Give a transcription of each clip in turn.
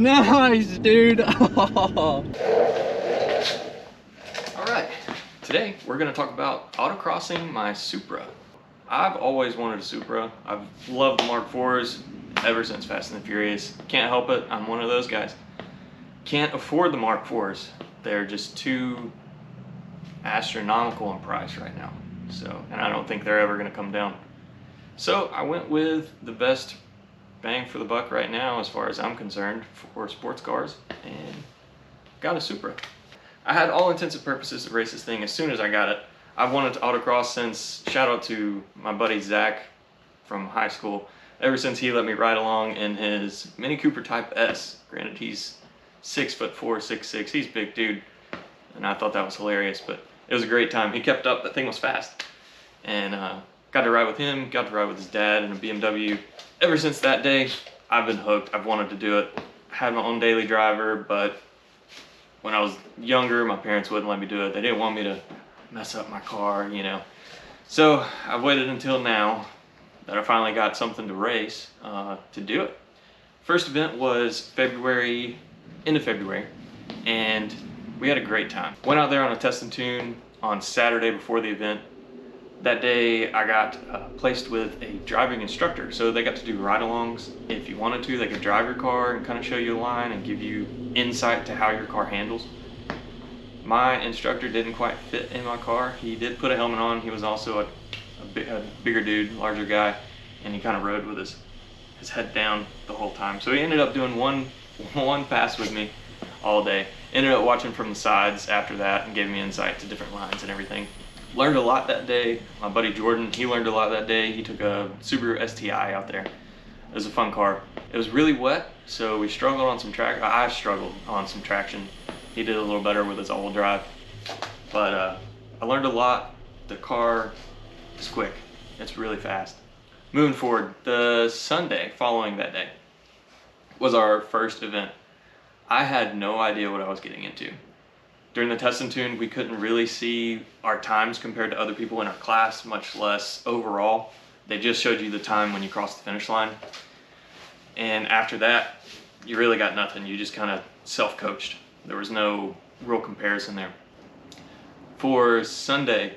Nice, dude. All right, today we're going to talk about autocrossing my Supra. I've always wanted a Supra. I've loved the Mark IVs ever since Fast and the Furious. Can't help it, I'm one of those guys. Can't afford the Mark IVs. They're just too astronomical in price right now. So, and I don't think they're ever going to come down. So I went with the best bang for the buck right now as far as I'm concerned for sports cars and got a Supra. I had all intents and purposes to race this thing as soon as I got it. I've wanted to autocross since, shout out to my buddy Zach from high school, ever since he let me ride along in his Mini Cooper Type S. Granted, he's 6'4", 6'6", he's a big dude, and I thought that was hilarious, but it was a great time. He kept up, that thing was fast. And got to ride with him, got to ride with his dad in a BMW. Ever since that day, I've been hooked. I've wanted to do it. I had my own daily driver, but when I was younger, my parents wouldn't let me do it. They didn't want me to mess up my car, you know. So I waited until now that I finally got something to race to do it. First event was end of February, and we had a great time. Went out there on a test and tune on Saturday before the event. That day I got placed with a driving instructor, so they got to do ride-alongs. If you wanted to, they could drive your car and kind of show you a line and give you insight to how your car handles. My instructor didn't quite fit in my car. He did put a helmet on. He was also a bigger dude, larger guy, and he kind of rode with his head down the whole time. So he ended up doing one pass with me all day. Ended up watching from the sides after that and gave me insight to different lines and everything. Learned a lot that day. My buddy Jordan, he learned a lot that day. He took a Subaru STI out there. It was a fun car. It was really wet, so we struggled on some I struggled on some traction. He did a little better with his all-wheel drive. But I learned a lot. The car is quick. It's really fast. Moving forward, the Sunday following that day was our first event. I had no idea what I was getting into. During the test and tune, we couldn't really see our times compared to other people in our class, much less overall. They just showed you the time when you crossed the finish line. And after that, you really got nothing. You just kind of self-coached. There was no real comparison there. For Sunday,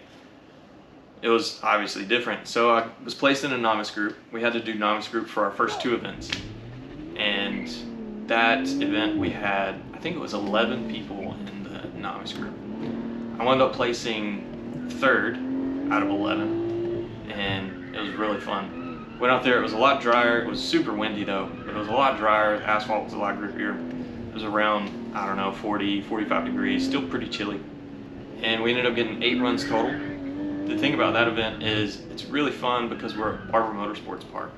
it was obviously different. So I was placed in a novice group. We had to do novice group for our first two events. And that event we had, I think it was 11 people in the novice group. I wound up placing third out of 11, and it was really fun. Went out there, it was a lot drier. It was super windy though, but it was a lot drier. The asphalt was a lot grippier. It was around, I don't know, 40, 45 degrees, still pretty chilly. And we ended up getting 8 runs total. The thing about that event is it's really fun because we're at Barber Motorsports Park.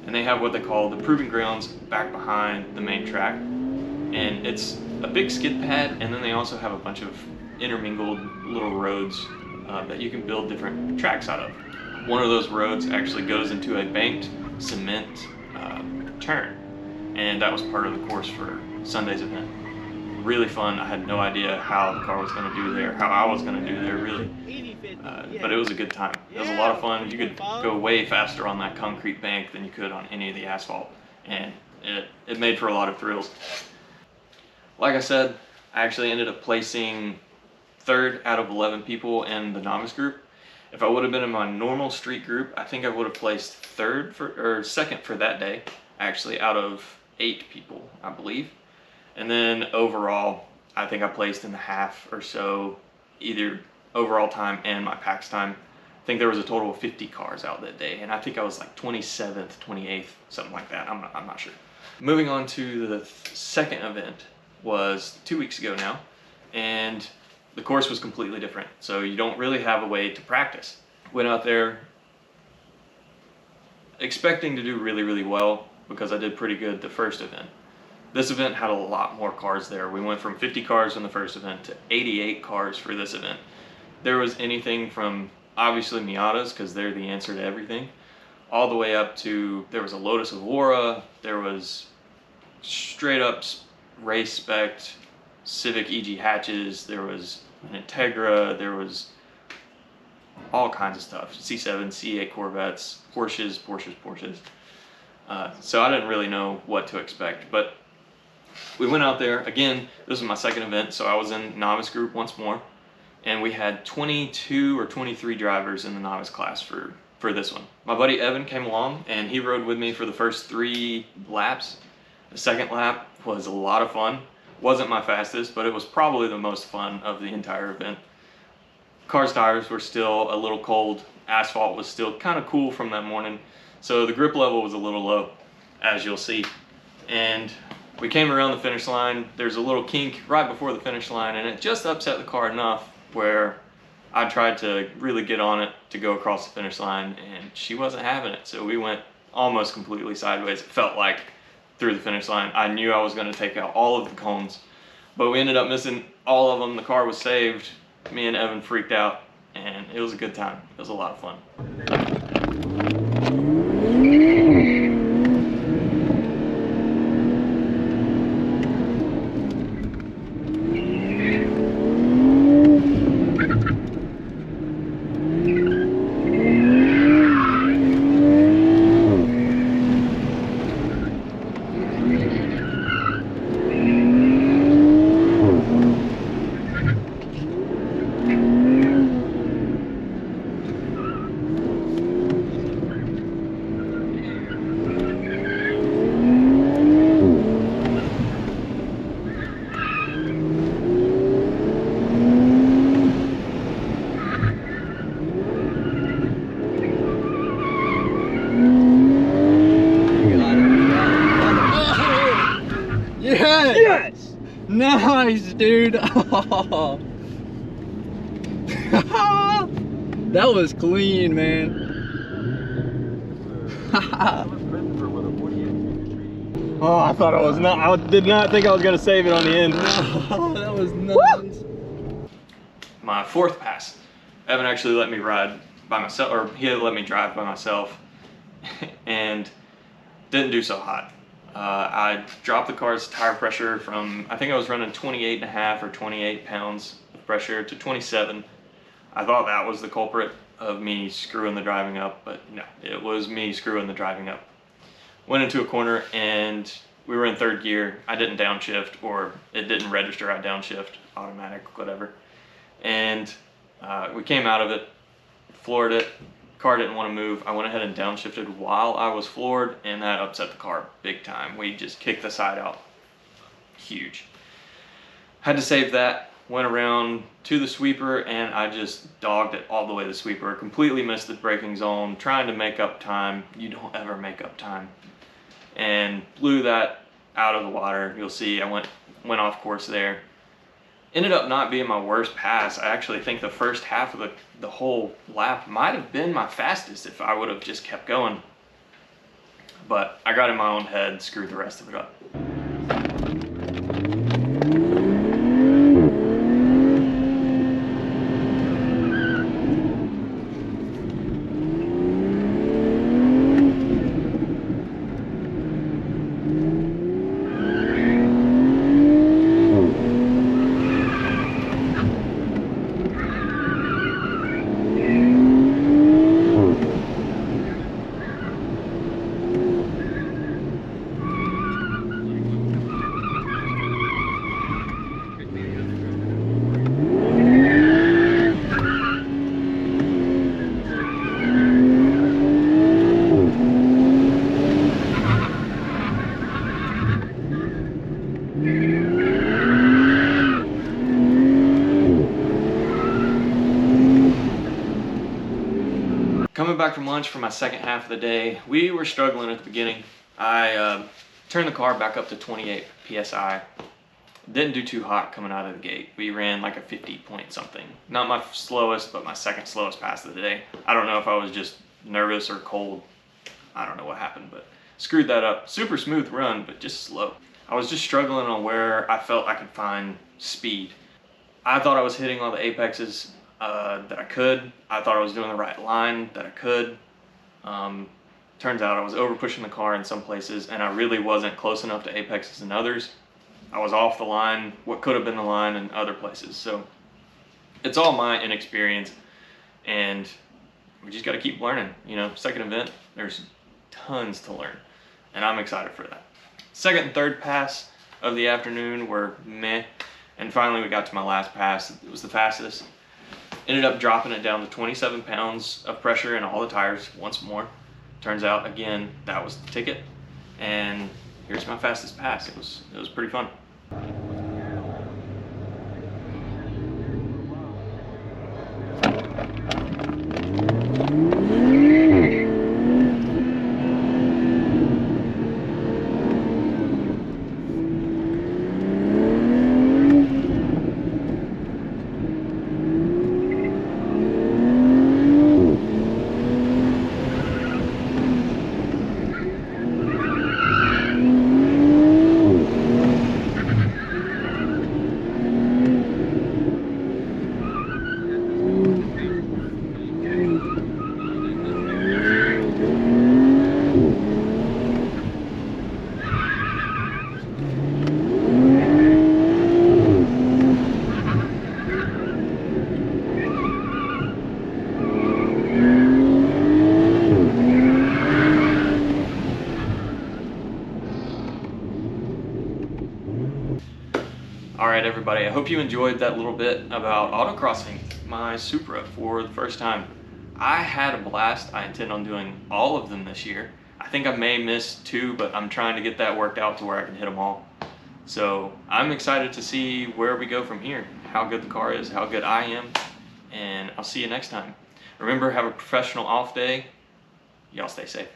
And they have what they call the proving grounds back behind the main track. And it's a big skid pad, and then they also have a bunch of intermingled little roads that you can build different tracks out of. One of those roads actually goes into a banked cement turn, and that was part of the course for Sunday's event. Really fun. I had no idea how the car was going to do there, how I was going to do there really, but it was a good time. It was a lot of fun. You could go way faster on that concrete bank than you could on any of the asphalt, and it made for a lot of thrills. Like I said, I actually ended up placing third out of 11 people in the novice group. If I would have been in my normal street group, I think I would have placed second for that day, actually, out of 8 people, I believe. And then overall, I think I placed in the half or so, either overall time and my PAX time. I think there was a total of 50 cars out that day, and I think I was like 27th, 28th, something like that. I'm not sure. Moving on to the second event was 2 weeks ago now, and the course was completely different, so you don't really have a way to practice. Went out there expecting to do really, really well because I did pretty good the first event. This event had a lot more cars there. We went from 50 cars in the first event to 88 cars for this event. There was anything from obviously Miatas, because they're the answer to everything, all the way up to, there was a Lotus Evora, there was straight up race spec Civic EG hatches, there was an Integra, there was all kinds of stuff. C7, C8 Corvettes, Porsches. So I didn't really know what to expect, but we went out there again. This was my second event, so I was in novice group once more, and we had 22 or 23 drivers in the novice class for this one. My buddy Evan came along and he rode with me for the first 3 laps. The second lap was a lot of fun. Wasn't my fastest, but it was probably the most fun of the entire event. Car's tires were still a little cold. Asphalt was still kind of cool from that morning, so the grip level was a little low, as you'll see. And we came around the finish line. There's a little kink right before the finish line, and it just upset the car enough where I tried to really get on it to go across the finish line, and she wasn't having it. So we went almost completely sideways. It felt like through the finish line. I knew I was going to take out all of the cones, but we ended up missing all of them. The car was saved. Me and Evan freaked out, and it was a good time. It was a lot of fun. Yes! Nice, dude! Oh. That was clean, man. Oh, I thought I was not. I did not think I was gonna save it on the end. No, that was nuts. My fourth pass, Evan actually let me ride by myself, or he had let me drive by myself, and didn't do so hot. I dropped the car's tire pressure from, I think I was running 28.5 or 28 pounds of pressure to 27. I thought that was the culprit of me screwing the driving up, but no, it was me screwing the driving up. Went into a corner and we were in third gear. I didn't downshift, or it didn't register I downshift, automatic, whatever. And we came out of it, floored it. Car didn't want to move. I went ahead and downshifted while I was floored, and that upset the car big time. We just kicked the side out. Huge. Had to save that. Went around to the sweeper, and I just dogged it all the way to the sweeper. Completely missed the braking zone, trying to make up time. You don't ever make up time. And blew that out of the water. You'll see I went off course there. Ended up not being my worst pass. I actually think the first half of the whole lap might have been my fastest if I would have just kept going. But I got in my own head, screwed the rest of it up. Coming back from lunch for my second half of the day, we were struggling at the beginning. I turned the car back up to 28 PSI. Didn't do too hot coming out of the gate. We ran like a 50 point something. Not my slowest, but my second slowest pass of the day. I don't know if I was just nervous or cold. I don't know what happened, but screwed that up. Super smooth run, but just slow. I was just struggling on where I felt I could find speed. I thought I was hitting all the apexes that I could. I thought I was doing the right line that I could. Turns out I was over pushing the car in some places, and I really wasn't close enough to apexes in others. I was off the line, what could have been the line in other places. So it's all my inexperience, and we just got to keep learning. You know, second event, there's tons to learn, and I'm excited for that. Second and third pass, of the afternoon were meh, and finally we got to my last pass. It was the fastest. Ended up dropping it down to 27 pounds of pressure in all the tires once more. Turns out, again, that was the ticket, and here's my fastest pass. It was pretty fun. All right, everybody, I hope you enjoyed that little bit about autocrossing my Supra for the first time. I had a blast. I intend on doing all of them this year. I think I may miss 2, but I'm trying to get that worked out to where I can hit them all. So I'm excited to see where we go from here, how good the car is, how good I am, and I'll see you next time. Remember, have a professional off day. Y'all stay safe.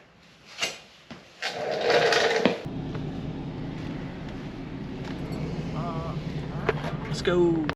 Let's go.